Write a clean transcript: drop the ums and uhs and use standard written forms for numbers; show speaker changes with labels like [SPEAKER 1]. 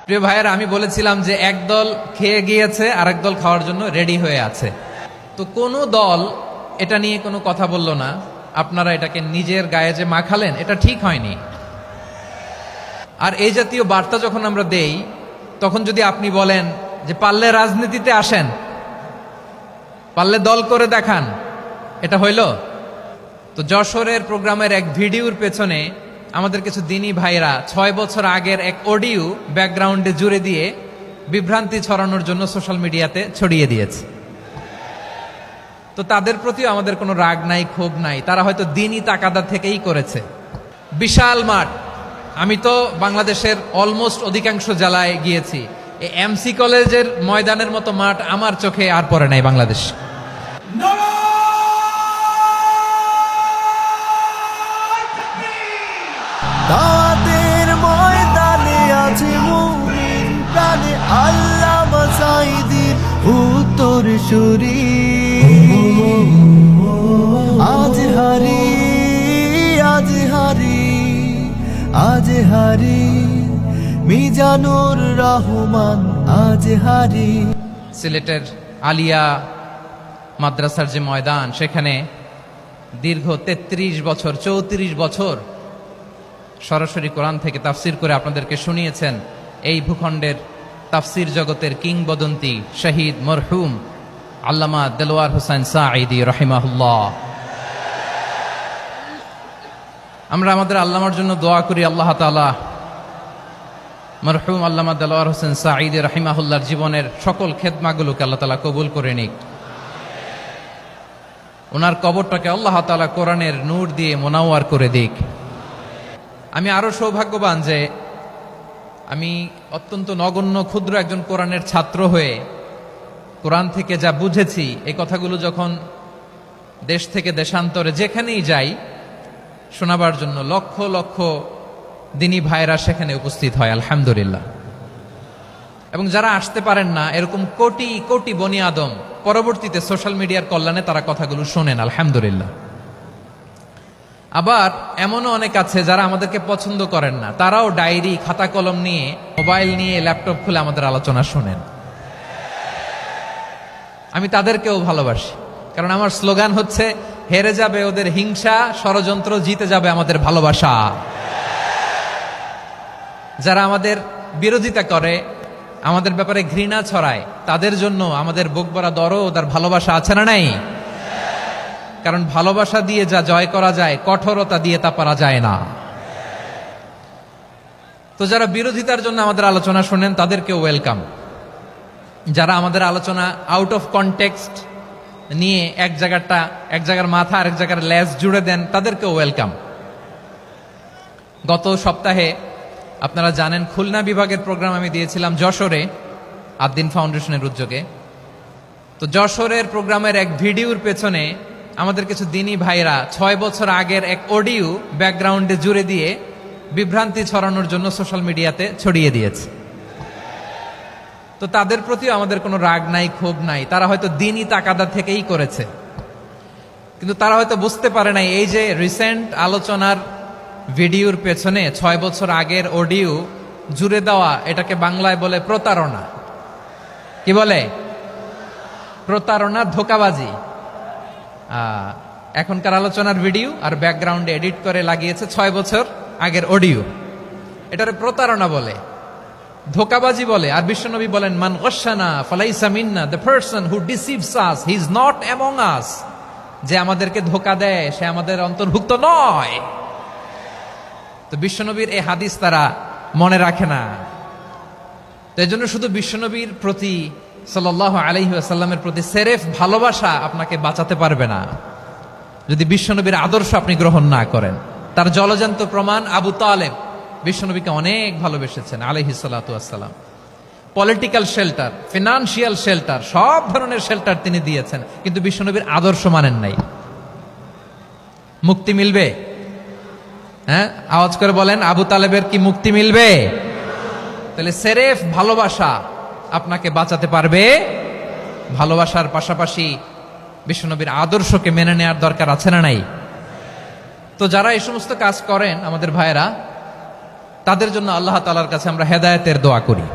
[SPEAKER 1] প্রিয় ভাইয়েরা, আমি বলেছিলাম যে একদল খেয়ে গিয়েছে আর একদল খাওয়ার জন্য রেডি হয়ে আছে। তো কোনো দল এটা নিয়ে কোনো কথা বলল না। আপনারা এটাকে নিজের গায়ে যে মাখালেন, এটা ঠিক হয়নি। আর এই জাতীয় বার্তা যখন আমরা দেই, তখন যদি আপনি বলেন যে পারলে রাজনীতিতে আসেন, পারলে দল করে দেখান, এটা হইল? তো যশোরের প্রোগ্রামের এক ভিডিওর পেছনে আমাদের কিছু দিনী ভাইরা 6 বছর আগের এক অডিও ব্যাকগ্রাউন্ডে জুড়ে দিয়ে বিভ্রান্তি ছড়ানোর জন্য সোশ্যাল মিডিয়াতে ছড়িয়ে দিয়েছে। তো তাদের প্রতিও আমাদের কোনো রাগ নাই, ক্ষোভ নাই। তারা হয়তো দিনই তাকাদা থেকেই করেছে। বিশাল মাঠ, আমি তো বাংলাদেশের অলমোস্ট অধিকাংশ জেলায় গিয়েছি। এই এমসি কলেজের ময়দানের মতো মাঠ আমার চোখে আর পড়ে নাই বাংলাদেশ।
[SPEAKER 2] দাওয়াতের ময়দানে আছে মুমিন প্রাণে আল্লামা সাঈদীর উত্তরসূরি। আজ হারি আজ হারি আজ হারি মিজানুর রহমান আজ হারি।
[SPEAKER 1] সিলেটের আলিয়া মাদ্রাসার যে ময়দান, সেখানে দীর্ঘ 33 বছর 34 বছর সরাসরি কোরআন থেকে তাফসির করে আপনাদেরকে শুনিয়েছেন এই ভূখণ্ডের তাফসির জগতের কিংবদন্তি শহীদ মরহুম আল্লামা দেলোয়ার হোসেন সাঈদী রাহিমাহুল্লাহ। আমরা আমাদের আল্লামার জন্য দোয়া করি, আল্লাহ তাআলা মরহুম আল্লামা দেলোয়ার হোসেন সাঈদী রাহিমাহুল্লাহর জীবনের সকল খেদমাগুলোকে আল্লাহ তাআলা কবুল করে নিক। ওনার কবরটাকে আল্লাহ তাআলা কোরআনের নূর দিয়ে মোনাওয়ার করে দিক। আমি আরো সৌভাগ্যবান যে আমি অত্যন্ত নগণ্য ক্ষুদ্র একজন কোরআনের ছাত্র হয়ে কোরআন থেকে যা বুঝেছি, এই কথাগুলো যখন দেশ থেকে দেশান্তরে যেখানেই যাই শোনাবার জন্য লক্ষ লক্ষ দিনী ভাইরা সেখানে উপস্থিত হয়, আলহামদুলিল্লাহ। এবং যারা আসতে পারেন না, এরকম কোটি কোটি বনি আদম পরবর্তীতে সোশ্যাল মিডিয়ার কল্যাণে তারা কথাগুলো শোনেন, আলহামদুলিল্লাহ। আবার এমনও অনেক আছে যারা আমাদেরকে পছন্দ করেন না, তারাও ডায়েরি খাতা কলম নিয়ে, মোবাইল নিয়ে, ল্যাপটপ খুলে আমাদের আলোচনা শোনেন। আমি তাদেরকেও ভালোবাসি, কারণ আমার স্লোগান হচ্ছে হেরে যাবে ওদের হিংসা, ষড়যন্ত্র, জিতে যাবে আমাদের ভালোবাসা। যারা আমাদের বিরোধিতা করে, আমাদের ব্যাপারে ঘৃণা ছড়ায়, তাদের জন্য আমাদের বুক ভরা দরদ আর ভালোবাসা আছে না নাই? কারণ ভালোবাসা দিয়ে যা জয় করা যায়, কঠোরতা দিয়ে তা পারা যায় না। তো যারা বিরোধিতার জন্য আমাদের আলোচনা শোনেন, তাদেরকেও ওয়েলকাম। যারা আমাদের আলোচনা আউট অফ কনটেক্সট নিয়ে এক জায়গার মাথা আর এক জায়গার লেজ জুড়ে দেন, তাদেরকেও ওয়েলকাম। গত সপ্তাহে আপনারা জানেন খুলনা বিভাগের প্রোগ্রাম আমি দিয়েছিলাম যশোরে আদ্দিন ফাউন্ডেশনের উদ্যোগে। তো যশোরের প্রোগ্রামের এক ভিডিওর পেছনে আমাদের কিছু দিনী ভাইরা 6 বছর আগের এক অডিও ব্যাকগ্রাউন্ডে জুড়ে দিয়ে বিভ্রান্তি ছড়ানোর জন্য সোশ্যাল মিডিয়াতে ছড়িয়ে দিয়েছে। তো তাদের প্রতিও আমাদের কোনো রাগ নাই, ক্ষোভ নাই। তারা হয়তো দিনই তাকাদা থেকেই করেছে, কিন্তু তারা হয়তো বুঝতে পারে নাই এই যে রিসেন্ট আলোচনার ভিডিওর পেছনে 6 বছর আগের অডিও জুড়ে দেওয়া, এটাকে বাংলায় বলে প্রতারণা। কি বলে? প্রতারণা, ধোঁকাবাজি। এখনকার আলোচনার ভিডিও আর ব্যাকগ্রাউন্ডে এডিট করে লাগিয়েছে 6 বছর আগের অডিও। এটারে প্রতারণা বলে, ধোঁকাবাজি বলে। আর বিশ্বনবী বলেন, মান গশানা ফালাইসা মিন্না, the person who deceives us he is not among us. যে আমাদেরকে ধোঁকা দেয়, সে আমাদের অন্তর্ভুক্ত নয়। তো বিশ্বনবীর এই হাদিস তারা মনে রাখে না। তো এই জন্য শুধু বিশ্বনবীর প্রতি সাল্লাল্লাহু আলাইহি ওয়াসাল্লামের প্রতি সেরেফ ভালোবাসা আপনাকে বাঁচাতে পারবে না যদি বিশ্বনবীর আদর্শ আপনি গ্রহণ না করেন। তার জলজান্ত প্রমাণ, আবু তালেব বিশ্বনবীকে অনেক ভালোবেসেছেন আলাইহিস সালাতু ওয়াসসালাম। পলিটিক্যাল শেল্টার, ফিনান্সিয়াল শেল্টার, সব ধরনের শেল্টার তিনি দিয়েছেন, কিন্তু বিশ্বনবীর আদর্শ মানেন নাই। মুক্তি মিলবে? হ্যাঁ, আওয়াজ করে বলেন, আবু তালেবের কি মুক্তি মিলবে? তাহলে সেরেফ ভালোবাসা আপনাকে বাঁচাতে পারবে। ভালোবাসার পাশাপাশি বিশ্বনবীর আদর্শকে মেনে নেওয়ার দরকার আছে না নাই? তো যারা এই সমস্ত কাজ করেন আমাদের ভাইয়েরা, তাদের জন্য আল্লাহ তাআলার কাছে আমরা হেদায়েতের দোয়া করি।